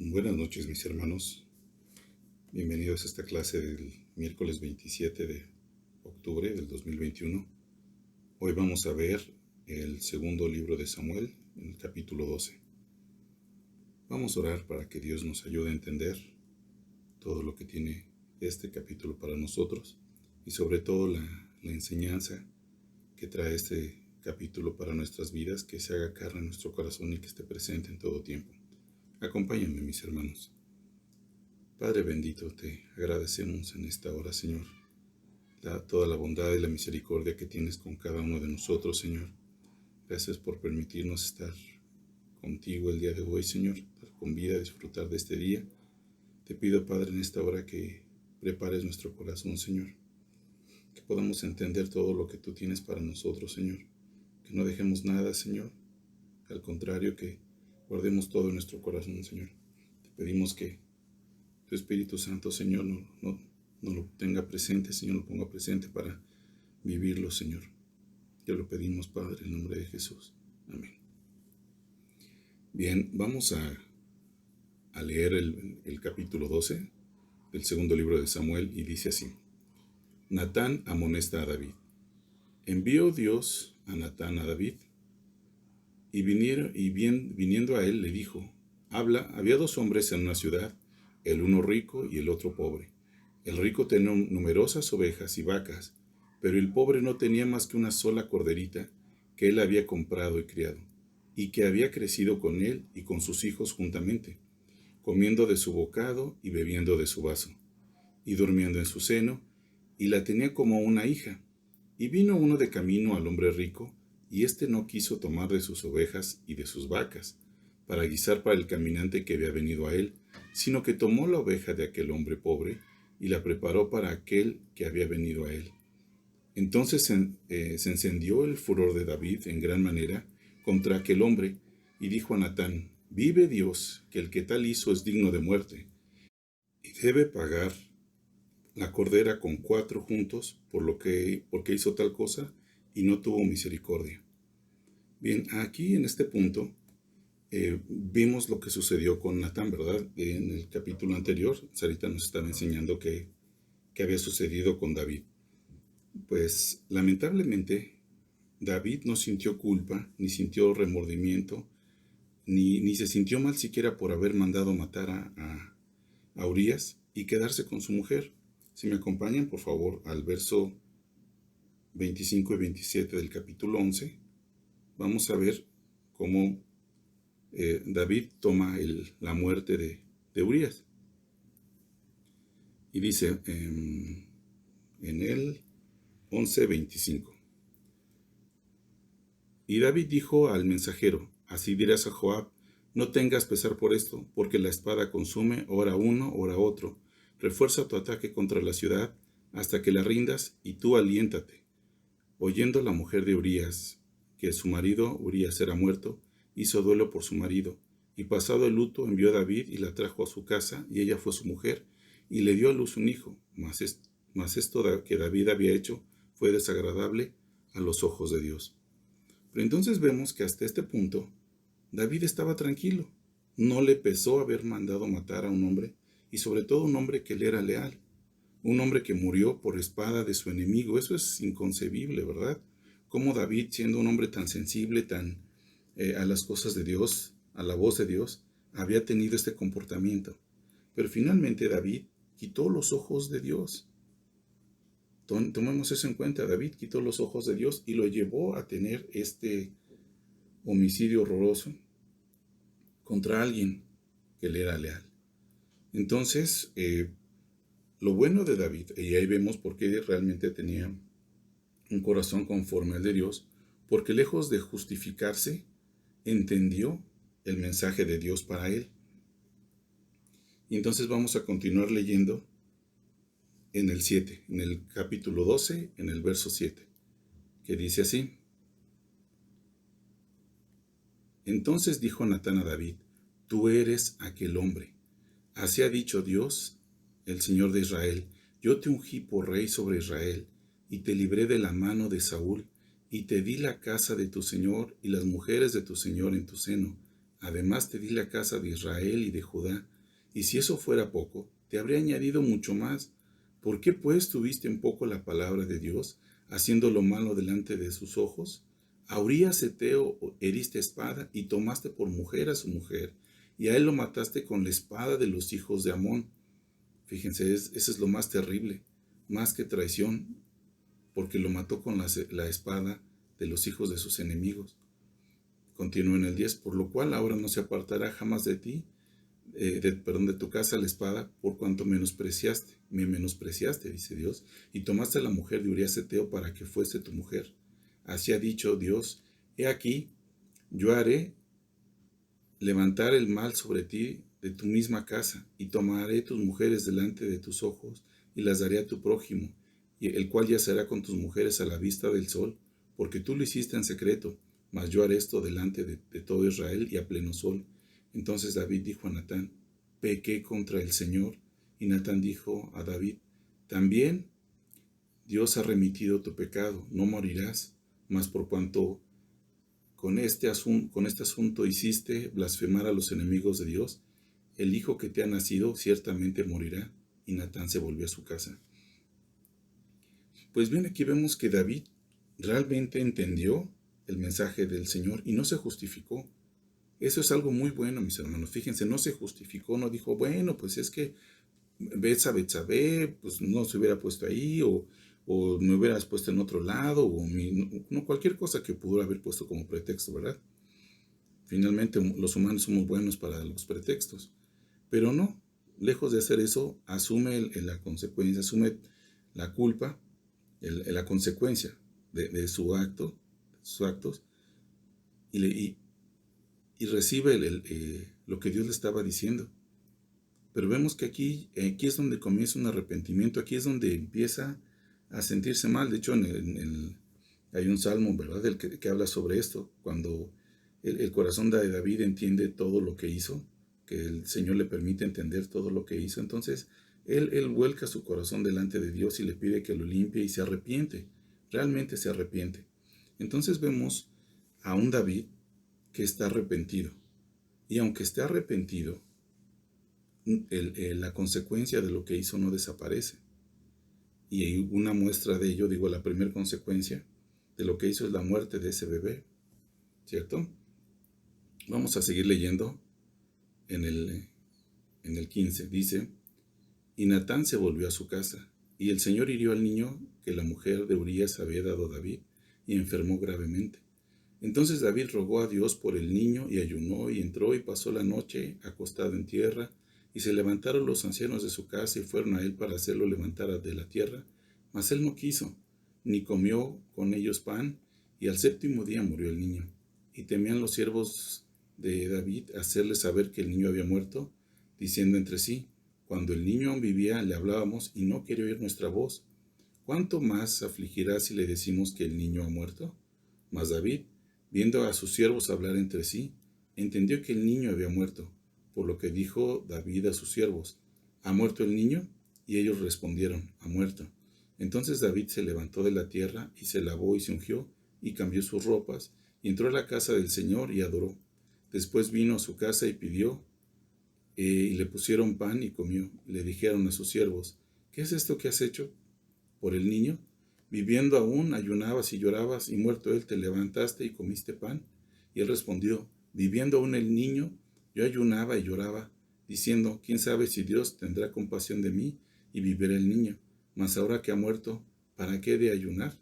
Buenas noches, mis hermanos. Bienvenidos a esta clase del miércoles 27 de octubre del 2021. Hoy vamos a ver el segundo libro de Samuel, en el capítulo 12. Vamos a orar para que Dios nos ayude a entender todo lo que tiene este capítulo para nosotros y sobre todo la enseñanza que trae este capítulo para nuestras vidas, que se haga carne en nuestro corazón y que esté presente en todo tiempo. Acompáñenme, mis hermanos. Padre bendito, te agradecemos en esta hora, Señor, toda la bondad y la misericordia que tienes con cada uno de nosotros, Señor. Gracias por permitirnos estar contigo el día de hoy, Señor, estar con vida, disfrutar de este día. Te pido, Padre, en esta hora que prepares nuestro corazón, Señor, que podamos entender todo lo que tú tienes para nosotros, Señor, que no dejemos nada, Señor, al contrario, que guardemos todo en nuestro corazón, Señor. Te pedimos que tu Espíritu Santo, Señor, no lo tenga presente, Señor, lo ponga presente para vivirlo, Señor. Te lo pedimos, Padre, en nombre de Jesús. Amén. Bien, vamos a leer el capítulo 12 del segundo libro de Samuel y dice así. Natán amonesta a David. Envió Dios a Natán a David y viniendo a él le dijo, había dos hombres en una ciudad, el uno rico y el otro pobre. El rico tenía numerosas ovejas y vacas, pero el pobre no tenía más que una sola corderita que él había comprado y criado, y que había crecido con él y con sus hijos juntamente, comiendo de su bocado y bebiendo de su vaso, y durmiendo en su seno, y la tenía como una hija. Y vino uno de camino al hombre rico, y éste no quiso tomar de sus ovejas y de sus vacas, para guisar para el caminante que había venido a él, sino que tomó la oveja de aquel hombre pobre, y la preparó para aquel que había venido a él. Entonces se encendió el furor de David en gran manera contra aquel hombre, y dijo a Natán, vive Dios, que el que tal hizo es digno de muerte, y debe pagar la cordera con 4 juntos porque hizo tal cosa y no tuvo misericordia. Bien, aquí en este punto vimos lo que sucedió con Natán, ¿verdad? En el capítulo anterior, Sarita nos estaba enseñando que había sucedido con David. Pues lamentablemente David no sintió culpa, ni sintió remordimiento, ni se sintió mal siquiera por haber mandado matar a Urías y quedarse con su mujer. Si me acompañan, por favor, al verso 25 y 27 del capítulo 11, vamos a ver cómo David toma la muerte de Urías. Y dice en el 11:25. Y David dijo al mensajero, así dirás a Joab, no tengas pesar por esto, porque la espada consume ora uno, ora otro. Refuerza tu ataque contra la ciudad hasta que la rindas y tú aliéntate. Oyendo la mujer de Urías que su marido Urías era muerto, hizo duelo por su marido, y pasado el luto envió a David y la trajo a su casa, y ella fue su mujer, y le dio a luz un hijo, mas esto que David había hecho fue desagradable a los ojos de Dios. Pero entonces vemos que hasta este punto David estaba tranquilo, no le pesó haber mandado matar a un hombre, y sobre todo un hombre que le era leal. Un hombre que murió por espada de su enemigo. Eso es inconcebible, ¿verdad? Cómo David, siendo un hombre tan sensible, tan a las cosas de Dios, a la voz de Dios, había tenido este comportamiento. Pero finalmente David quitó los ojos de Dios. Tomemos eso en cuenta. David quitó los ojos de Dios y lo llevó a tener este homicidio horroroso contra alguien que le era leal. Entonces, lo bueno de David, y ahí vemos por qué realmente tenía un corazón conforme al de Dios, porque lejos de justificarse, entendió el mensaje de Dios para él. Y entonces vamos a continuar leyendo en el 7, en el capítulo 12, en el verso 7, que dice así. Entonces dijo Natán a David, tú eres aquel hombre. Así ha dicho Dios, el Señor de Israel, yo te ungí por rey sobre Israel, y te libré de la mano de Saúl, y te di la casa de tu Señor y las mujeres de tu Señor en tu seno, Además te di la casa de Israel y de Judá, y si eso fuera poco, te habría añadido mucho más. ¿Por qué pues tuviste en poco la palabra de Dios, haciendo lo malo delante de sus ojos? A Urías Heteo heriste espada y tomaste por mujer a su mujer, y a él lo mataste con la espada de los hijos de Amón. Fíjense, eso es lo más terrible, más que traición, porque lo mató con la espada de los hijos de sus enemigos. Continúa en el 10, por lo cual ahora no se apartará jamás de ti, de tu casa la espada, por cuanto me menospreciaste, dice Dios, y tomaste a la mujer de Urías Heteo para que fuese tu mujer. Así ha dicho Dios, he aquí, yo haré levantar el mal sobre ti de tu misma casa, y tomaré tus mujeres delante de tus ojos, y las daré a tu prójimo, y el cual yacerá con tus mujeres a la vista del sol, porque tú lo hiciste en secreto, mas yo haré esto delante de todo Israel y a pleno sol. Entonces David dijo a Natán, pequé contra el Señor. Y Natán dijo a David, también Dios ha remitido tu pecado, no morirás, mas por cuanto con este asunto hiciste blasfemar a los enemigos de Dios, el hijo que te ha nacido ciertamente morirá. Y Natán se volvió a su casa. Pues bien, aquí vemos que David realmente entendió el mensaje del Señor y no se justificó. Eso es algo muy bueno, mis hermanos. Fíjense, no se justificó, no dijo, bueno, pues es que Betsabé, pues no se hubiera puesto ahí, o me hubieras puesto en otro lado, no, cualquier cosa que pudiera haber puesto como pretexto, ¿verdad? Finalmente, los humanos somos buenos para los pretextos. Pero no, lejos de hacer eso, asume la consecuencia, asume la culpa, la consecuencia de sus actos, y recibe lo que Dios le estaba diciendo. Pero vemos que aquí es donde comienza un arrepentimiento, aquí es donde empieza a sentirse mal. De hecho, hay un salmo, ¿verdad?, que habla sobre esto, cuando el corazón de David entiende todo lo que hizo, que el Señor le permite entender todo lo que hizo. Entonces, él vuelca su corazón delante de Dios y le pide que lo limpie y se arrepiente, realmente se arrepiente. Entonces vemos a un David que está arrepentido. Y aunque esté arrepentido, la consecuencia de lo que hizo no desaparece. Y una muestra de ello, la primera consecuencia de lo que hizo es la muerte de ese bebé, ¿cierto? Vamos a seguir leyendo en el 15. Dice, y Natán se volvió a su casa, y el Señor hirió al niño que la mujer de Urías había dado a David, y enfermó gravemente. Entonces David rogó a Dios por el niño, y ayunó, y entró, y pasó la noche acostado en tierra, y se levantaron los ancianos de su casa, y fueron a él para hacerlo levantar de la tierra, mas él no quiso, ni comió con ellos pan, y al séptimo día murió el niño. Y temían los siervos de David hacerle saber que el niño había muerto, diciendo entre sí, cuando el niño aún vivía le hablábamos, y no quería oír nuestra voz. ¿Cuánto más afligirá si le decimos que el niño ha muerto? Mas David, viendo a sus siervos hablar entre sí, entendió que el niño había muerto, por lo que dijo David a sus siervos, ¿ha muerto el niño? Y ellos respondieron, ha muerto. Entonces David se levantó de la tierra, y se lavó y se ungió, y cambió sus ropas, y entró a la casa del Señor y adoró. Después vino a su casa y pidió, y le pusieron pan y comió. Le dijeron a sus siervos, ¿qué es esto que has hecho por el niño? Viviendo aún, ayunabas y llorabas, y muerto él, te levantaste y comiste pan. Y él respondió, viviendo aún el niño, yo ayunaba y lloraba, diciendo, quién sabe si Dios tendrá compasión de mí y vivirá el niño. Mas ahora que ha muerto, ¿para qué he de ayunar?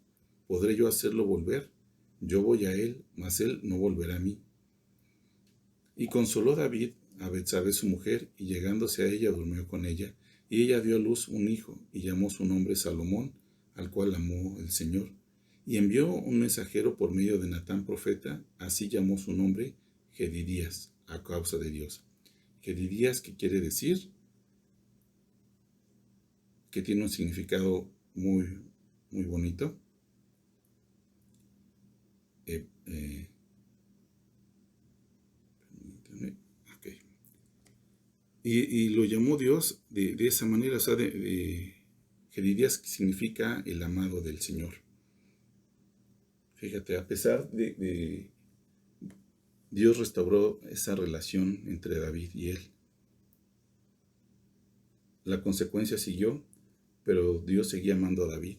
¿Podré yo hacerlo volver? Yo voy a él, mas él no volverá a mí. Y consoló David a Betsabé su mujer, y llegándose a ella durmió con ella, y ella dio a luz un hijo, y llamó su nombre Salomón, al cual amó el Señor. Y envió un mensajero por medio de Natán profeta, así llamó su nombre Jedidías, a causa de Dios. Jedidías, que quiere decir, que tiene un significado muy, muy bonito. Okay. Y lo llamó Dios de esa manera, o sea, Jedidías significa el amado del Señor. Fíjate, a pesar Dios restauró esa relación entre David y él. La consecuencia siguió, pero Dios seguía amando a David.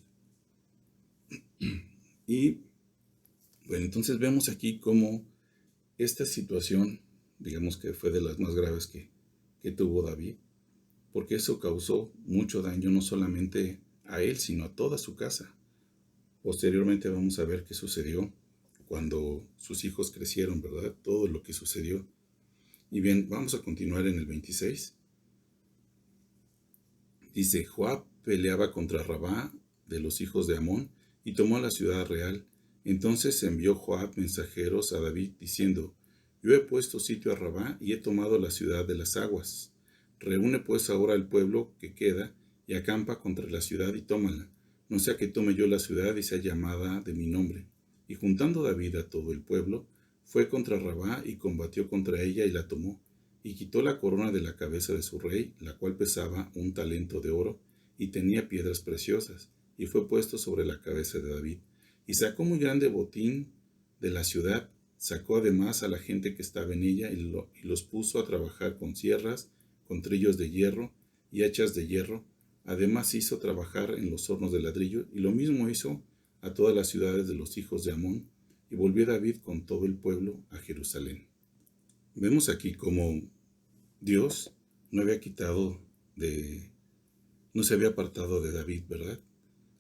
Y bueno, entonces vemos aquí cómo esta situación, digamos que fue de las más graves que tuvo David, porque eso causó mucho daño no solamente a él, sino a toda su casa. Posteriormente vamos a ver qué sucedió cuando sus hijos crecieron, ¿verdad? Todo lo que sucedió. Y bien, vamos a continuar en el 26. Dice, Joab peleaba contra Rabá de los hijos de Amón y tomó la ciudad real. Entonces envió Joab mensajeros a David diciendo, yo he puesto sitio a Rabá y he tomado la ciudad de las aguas. Reúne pues ahora el pueblo que queda y acampa contra la ciudad y tómala, no sea que tome yo la ciudad y sea llamada de mi nombre. Y juntando David a todo el pueblo, fue contra Rabá y combatió contra ella y la tomó. Y quitó la corona de la cabeza de su rey, la cual pesaba 1 talento de oro, y tenía piedras preciosas, y fue puesto sobre la cabeza de David. Y sacó muy grande botín de la ciudad, sacó además a la gente que estaba en ella, y los puso a trabajar con sierras, con trillos de hierro y hachas de hierro. Además hizo trabajar en los hornos de ladrillo, y lo mismo hizo a todas las ciudades de los hijos de Amón, y volvió David con todo el pueblo a Jerusalén. Vemos aquí cómo Dios no había no se había apartado de David, ¿verdad?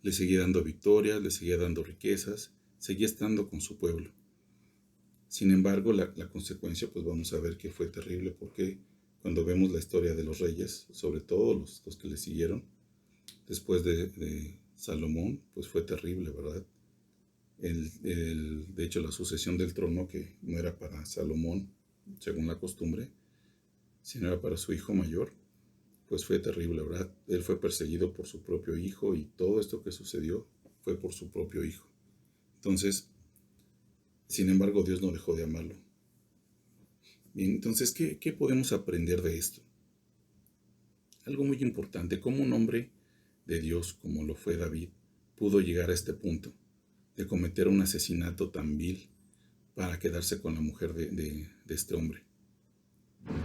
Le seguía dando victorias, le seguía dando riquezas, seguía estando con su pueblo. Sin embargo, la consecuencia, pues vamos a ver que fue terrible, porque cuando vemos la historia de los reyes, sobre todo los que le siguieron, después de Salomón, pues fue terrible, ¿verdad? De hecho, la sucesión del trono, que no era para Salomón, según la costumbre, sino era para su hijo mayor, pues fue terrible, ¿verdad? Él fue perseguido por su propio hijo y todo esto que sucedió fue por su propio hijo. Entonces, sin embargo, Dios no dejó de amarlo. Bien, entonces, ¿qué podemos aprender de esto? Algo muy importante, cómo un hombre de Dios, como lo fue David, pudo llegar a este punto de cometer un asesinato tan vil para quedarse con la mujer de este hombre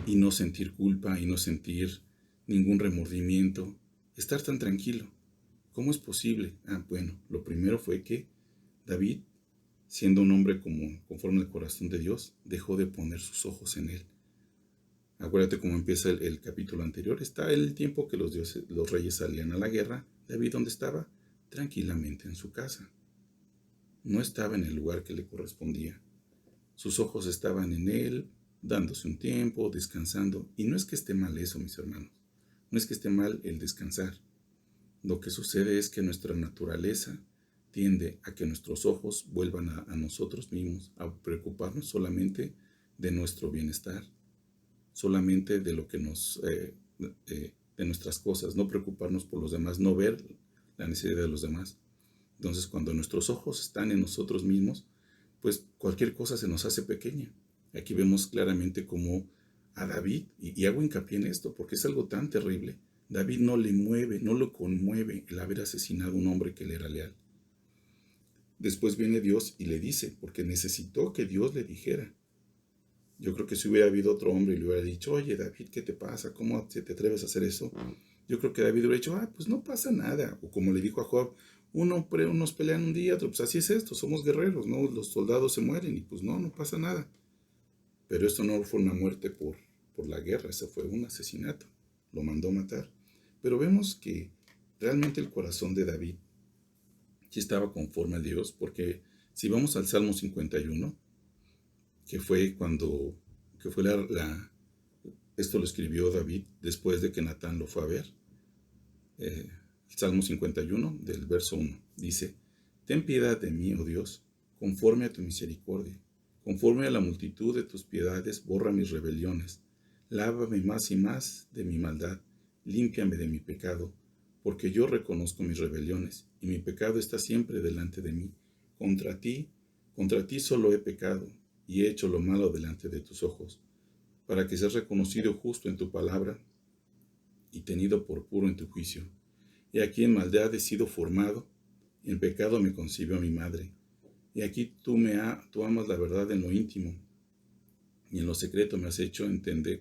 y no sentir culpa y no sentir ningún remordimiento, estar tan tranquilo. ¿Cómo es posible? Bueno, lo primero fue que David, siendo un hombre conforme al corazón de Dios, dejó de poner sus ojos en él. Acuérdate cómo empieza el capítulo anterior. Está el tiempo que los reyes salían a la guerra. David, ¿dónde estaba? Tranquilamente en su casa. No estaba en el lugar que le correspondía. Sus ojos estaban en él, dándose un tiempo, descansando. Y no es que esté mal eso, mis hermanos. No es que esté mal el descansar. Lo que sucede es que nuestra naturaleza tiende a que nuestros ojos vuelvan a nosotros mismos, a preocuparnos solamente de nuestro bienestar, solamente de lo que de nuestras cosas, no preocuparnos por los demás, no ver la necesidad de los demás. Entonces, cuando nuestros ojos están en nosotros mismos, pues cualquier cosa se nos hace pequeña. Aquí vemos claramente cómo a David, y hago hincapié en esto porque es algo tan terrible, David no le mueve, no lo conmueve el haber asesinado a un hombre que le era leal. Después viene Dios y le dice, porque necesitó que Dios le dijera. Yo creo que si hubiera habido otro hombre y le hubiera dicho, oye David, ¿qué te pasa? ¿Cómo te atreves a hacer eso? Yo creo que David hubiera dicho, pues no pasa nada. O como le dijo a Joab, unos pelean un día, otro, pues así es esto, somos guerreros, ¿no? Los soldados se mueren y pues no pasa nada. Pero esto no fue una muerte por la guerra, eso fue un asesinato. Lo mandó matar. Pero vemos que realmente el corazón de David sí estaba conforme a Dios, porque si vamos al Salmo 51, que fue esto lo escribió David después de que Natán lo fue a ver. El Salmo 51, del verso 1, dice, ten piedad de mí, oh Dios, conforme a tu misericordia, conforme a la multitud de tus piedades, borra mis rebeliones, lávame más y más de mi maldad, límpiame de mi pecado, porque yo reconozco mis rebeliones, y mi pecado está siempre delante de mí. Contra ti solo he pecado, y he hecho lo malo delante de tus ojos, para que seas reconocido justo en tu palabra, y tenido por puro en tu juicio. Y aquí en maldad he sido formado, y en pecado me concibió mi madre. Y aquí tú amas la verdad en lo íntimo, y en lo secreto me has hecho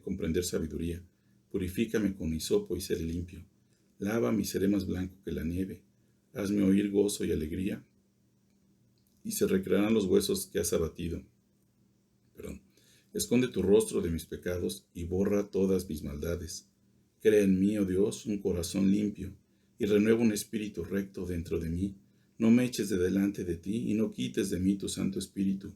comprender sabiduría. Purifícame con hisopo y seré limpio. Lávame y seré más blanco que la nieve. Hazme oír gozo y alegría, y se recrearán los huesos que has abatido. Perdón. Esconde tu rostro de mis pecados y borra todas mis maldades. Crea en mí, oh Dios, un corazón limpio, y renueva un espíritu recto dentro de mí. No me eches de delante de ti, y no quites de mí tu Santo Espíritu.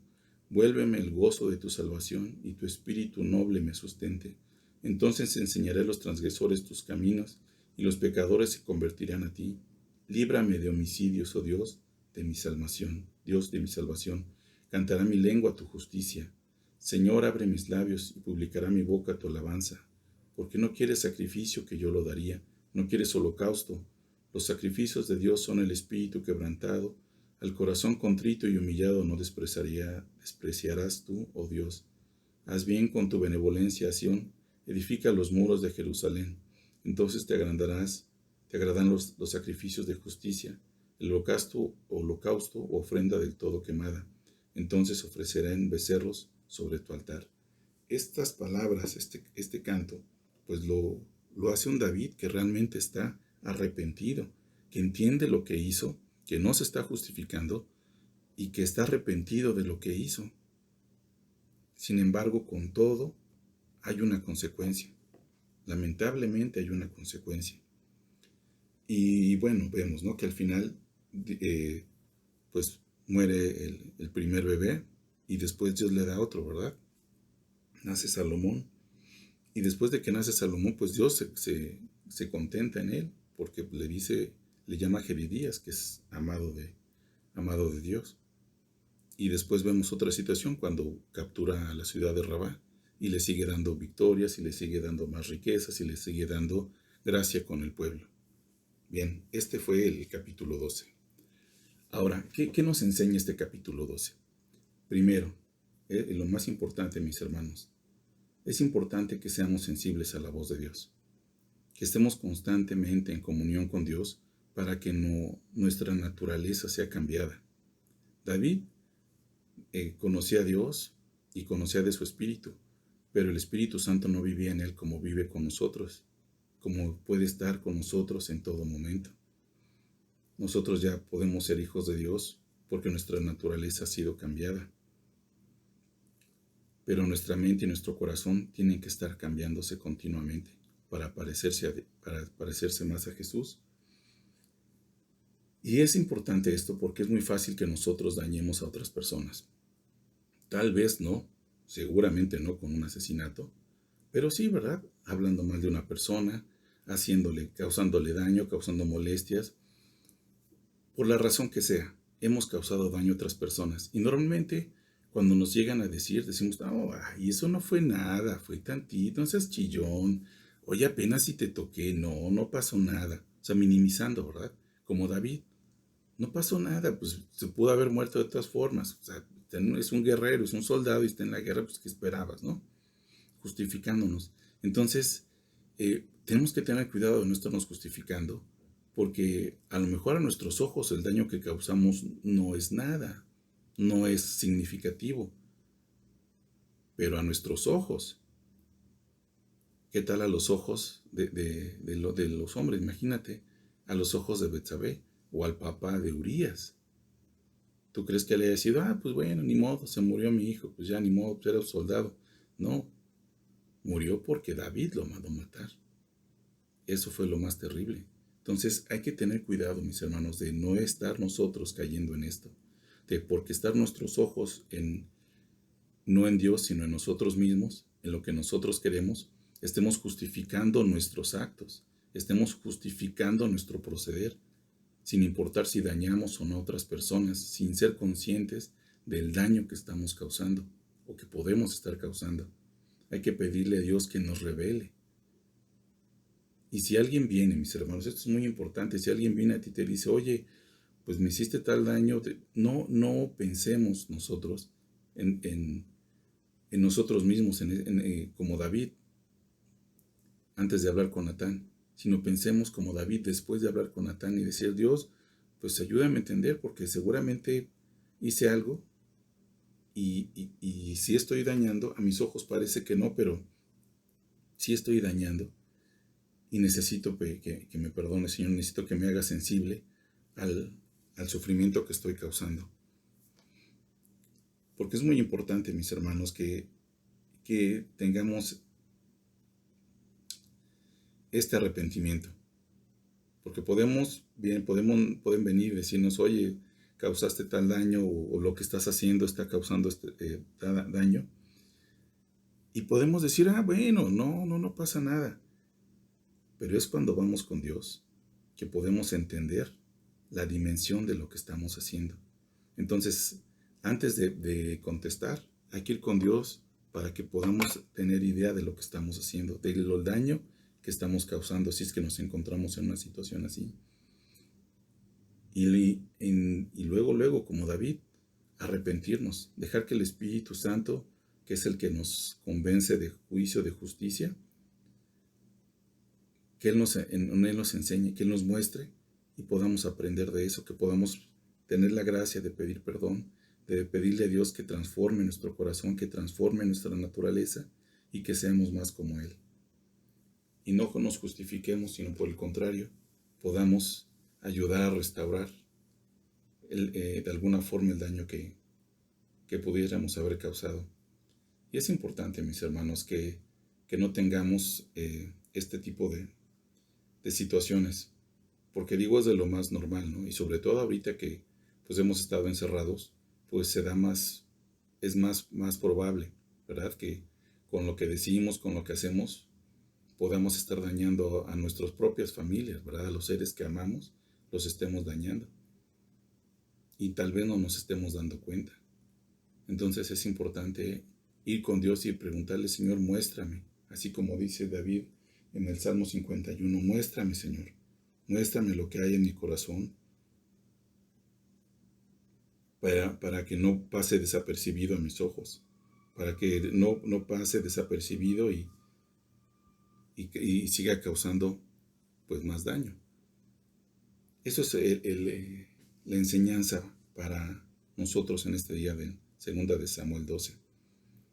Vuélveme el gozo de tu salvación, y tu espíritu noble me sustente. Entonces enseñaré a los transgresores tus caminos, y los pecadores se convertirán a ti. Líbrame de homicidios, oh Dios, de mi salvación. Dios de mi salvación. Cantará mi lengua tu justicia. Señor, abre mis labios, y publicará mi boca tu alabanza. Porque no quieres sacrificio, que yo lo daría, no quieres holocausto. Los sacrificios de Dios son el espíritu quebrantado. Al corazón contrito y humillado no despreciarás tú, oh Dios. Haz bien con tu benevolencia a Sión, edifica los muros de Jerusalén. Entonces te agradarán los sacrificios de justicia, el holocausto o ofrenda del todo quemada. Entonces ofrecerán becerros sobre tu altar. Estas palabras, este canto, pues lo hace un David que realmente está arrepentido, que entiende lo que hizo, que no se está justificando y que está arrepentido de lo que hizo. Sin embargo, con todo, hay una consecuencia. Lamentablemente hay una consecuencia. Y bueno, vemos, ¿no?, que al final, pues muere el primer bebé y después Dios le da otro, ¿verdad? Nace Salomón. Y después de que nace Salomón, pues Dios se contenta en él, porque le llama Jedidías, que es amado de Dios. Y después vemos otra situación cuando captura a la ciudad de Rabá y le sigue dando victorias y le sigue dando más riquezas y le sigue dando gracia con el pueblo. Bien, este fue el capítulo 12. Ahora, ¿qué nos enseña este capítulo 12? Primero, lo más importante, mis hermanos, es importante que seamos sensibles a la voz de Dios, que estemos constantemente en comunión con Dios para que nuestra naturaleza sea cambiada. David conocía a Dios y conocía de su espíritu, pero el Espíritu Santo no vivía en él como vive con nosotros, como puede estar con nosotros en todo momento. Nosotros ya podemos ser hijos de Dios porque nuestra naturaleza ha sido cambiada. Pero nuestra mente y nuestro corazón tienen que estar cambiándose continuamente para parecerse más a Jesús. Y es importante esto porque es muy fácil que nosotros dañemos a otras personas. Tal vez no, seguramente no con un asesinato, pero sí, ¿verdad? Hablando mal de una persona, causándole daño, causando molestias. Por la razón que sea, hemos causado daño a otras personas. Y normalmente, cuando nos llegan a decimos, no, y eso no fue nada, fue tantito, no seas chillón. Oye, apenas si te toqué, no pasó nada. O sea, minimizando, ¿verdad? Como David. No pasó nada, pues se pudo haber muerto de todas formas. O sea, es un guerrero, es un soldado y está en la guerra, pues ¿qué esperabas, no? Justificándonos. Entonces, tenemos que tener cuidado de no estarnos justificando, porque a lo mejor a nuestros ojos el daño que causamos no es nada, no es significativo, pero a nuestros ojos, ¿qué tal a los ojos de los hombres? Imagínate, a los ojos de Betsabé o al papá de Urías. ¿Tú crees que le haya sido, pues bueno, ni modo, se murió mi hijo, pues ya ni modo, pues era un soldado? No, murió porque David lo mandó matar. Eso fue lo más terrible. Entonces hay que tener cuidado, mis hermanos, de no estar nosotros cayendo en esto. Porque estar nuestros ojos no en Dios, sino en nosotros mismos, en lo que nosotros queremos, estemos justificando nuestros actos, estemos justificando nuestro proceder, sin importar si dañamos o no a otras personas, sin ser conscientes del daño que estamos causando o que podemos estar causando. Hay que pedirle a Dios que nos revele. Y si alguien viene, mis hermanos, esto es muy importante, si alguien viene a ti y te dice, oye, pues me hiciste tal daño, no pensemos nosotros en nosotros mismos, como David, antes de hablar con Natán, sino pensemos como David después de hablar con Natán y decir, Dios, pues ayúdame a entender porque seguramente hice algo y si estoy dañando, a mis ojos parece que no, pero sí estoy dañando y necesito que me perdone, Señor, necesito que me haga sensible al sufrimiento que estoy causando. Porque es muy importante, mis hermanos, que tengamos este arrepentimiento. Porque pueden venir y decirnos, oye, causaste tal daño o lo que estás haciendo está causando daño. Y podemos decir, bueno, no pasa nada. Pero es cuando vamos con Dios que podemos entender la dimensión de lo que estamos haciendo. Entonces, antes de contestar, hay que ir con Dios para que podamos tener idea de lo que estamos haciendo, del daño que estamos causando si es que nos encontramos en una situación así. Y luego, como David, arrepentirnos, dejar que el Espíritu Santo, que es el que nos convence de juicio, de justicia, que Él nos enseñe, que Él nos muestre y podamos aprender de eso, que podamos tener la gracia de pedir perdón, de pedirle a Dios que transforme nuestro corazón, que transforme nuestra naturaleza y que seamos más como Él. Y no nos justifiquemos, sino por el contrario, podamos ayudar a restaurar de alguna forma el daño que pudiéramos haber causado. Y es importante, mis hermanos, que no tengamos este tipo de situaciones, porque digo, es de lo más normal, ¿no? Y sobre todo ahorita que pues hemos estado encerrados, pues se da es más probable, ¿verdad? Que con lo que decimos, con lo que hacemos, podamos estar dañando a nuestras propias familias, ¿verdad? A los seres que amamos, los estemos dañando. Y tal vez no nos estemos dando cuenta. Entonces es importante ir con Dios y preguntarle, Señor, muéstrame, así como dice David en el Salmo 51, muéstrame, Señor, muéstrame lo que hay en mi corazón, para que no pase desapercibido a mis ojos, para que no pase desapercibido y siga causando pues más daño. Eso es la enseñanza para nosotros en este día de segunda de Samuel 12.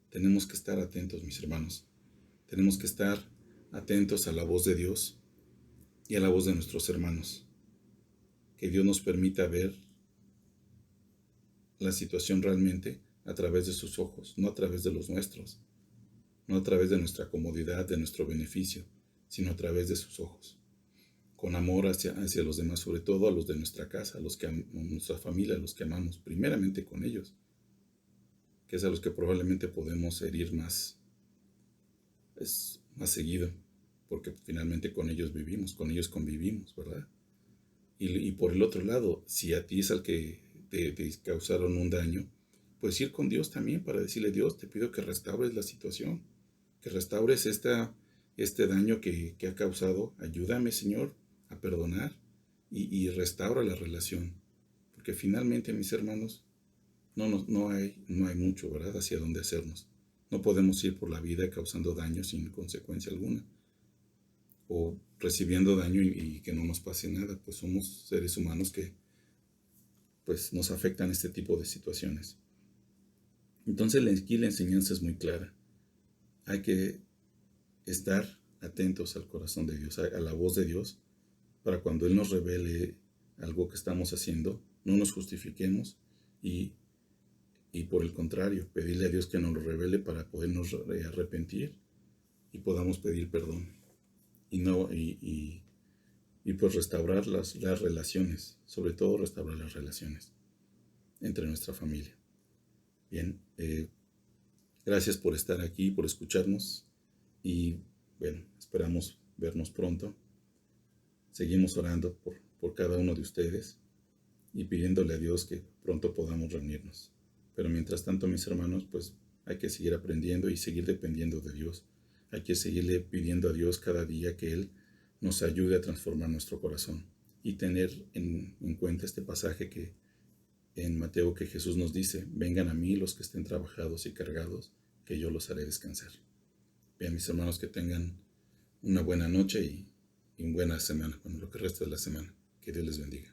Tenemos que estar atentos, mis hermanos. Tenemos que estar atentos a la voz de Dios y a la voz de nuestros hermanos. Que Dios nos permita ver la situación realmente a través de sus ojos, no a través de los nuestros, no a través de nuestra comodidad, de nuestro beneficio, sino a través de sus ojos. Con amor hacia los demás, sobre todo a los de nuestra casa, a nuestra familia, a los que amamos, primeramente con ellos, que es a los que probablemente podemos herir más seguido, porque finalmente con ellos vivimos, con ellos convivimos, ¿verdad? Y por el otro lado, si a ti es al que te causaron un daño, pues ir con Dios también para decirle, Dios, te pido que restaures la situación, que restaures este daño que ha causado. Ayúdame, Señor, a perdonar y restaura la relación. Porque finalmente, mis hermanos, no hay mucho, ¿verdad?, hacia dónde hacernos. No podemos ir por la vida causando daño sin consecuencia alguna, o recibiendo daño y que no nos pase nada, pues somos seres humanos que pues nos afectan este tipo de situaciones. Entonces aquí la enseñanza es muy clara. Hay que estar atentos al corazón de Dios, a la voz de Dios, para cuando Él nos revele algo que estamos haciendo, no nos justifiquemos y por el contrario, pedirle a Dios que nos lo revele para podernos arrepentir y podamos pedir perdón. Y pues restaurar las relaciones, sobre todo restaurar las relaciones entre nuestra familia. Bien, gracias por estar aquí, por escucharnos y bueno, esperamos vernos pronto. Seguimos orando por cada uno de ustedes y pidiéndole a Dios que pronto podamos reunirnos. Pero mientras tanto, mis hermanos, pues hay que seguir aprendiendo y seguir dependiendo de Dios. Hay que seguirle pidiendo a Dios cada día que Él nos ayude a transformar nuestro corazón y tener en cuenta este pasaje que en Mateo, que Jesús nos dice, vengan a mí los que estén trabajados y cargados, que yo los haré descansar. Bien, mis hermanos, que tengan una buena noche y una buena semana, bueno, lo que resta de la semana. Que Dios les bendiga.